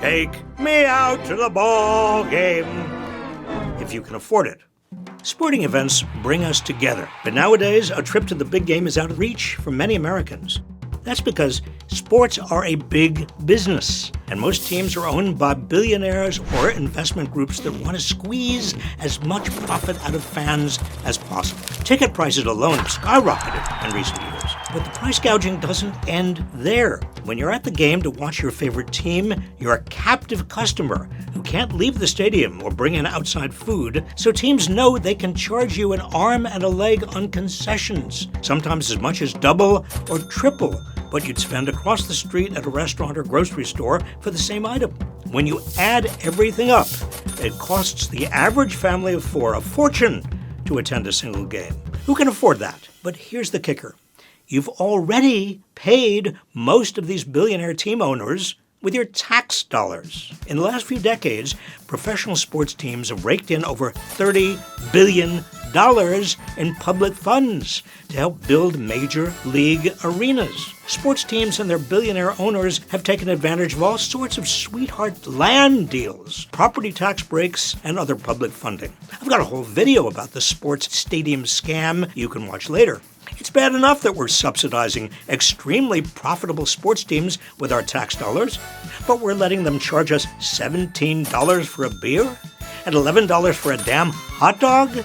Take me out to the ball game, if you can afford it. Sporting events bring us together, but nowadays a trip to the big game is out of reach for many Americans. That's because sports are a big business, and most teams are owned by billionaires or investment groups that want to squeeze as much profit out of fans as possible. Ticket prices alone have skyrocketed in recent years, but the price gouging doesn't end there. When you're at the game to watch your favorite team, you're a captive customer who can't leave the stadium or bring in outside food, so teams know they can charge you an arm and a leg on concessions, sometimes as much as double or triple what you'd spend across the street at a restaurant or grocery store for the same item. When you add everything up, it costs the average family of four a fortune to attend a single game. Who can afford that? But here's the kicker. You've already paid most of these billionaire team owners with your tax dollars. In the last few decades, professional sports teams have raked in over $30 billion in public funds to help build major league arenas. Sports teams and their billionaire owners have taken advantage of all sorts of sweetheart land deals, property tax breaks, and other public funding. I've got a whole video about the sports stadium scam you can watch later. It's bad enough that we're subsidizing extremely profitable sports teams with our tax dollars, but we're letting them charge us $17 for a beer and $11 for a damn hot dog?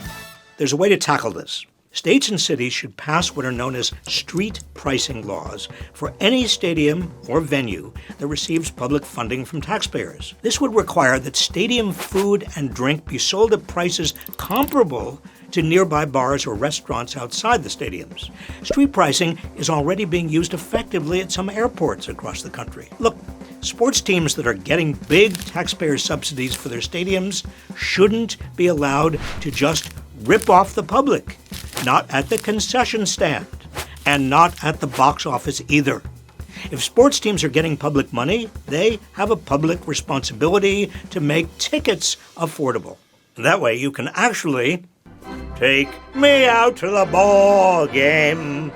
There's a way to tackle this. States and cities should pass what are known as street pricing laws for any stadium or venue that receives public funding from taxpayers. This would require that stadium food and drink be sold at prices comparable to nearby bars or restaurants outside the stadiums. Street pricing is already being used effectively at some airports across the country. Look, sports teams that are getting big taxpayer subsidies for their stadiums shouldn't be allowed to just rip off the public. Not at the concession stand, and not at the box office either. If sports teams are getting public money, they have a public responsibility to make tickets affordable. And that way you can actually take me out to the ball game.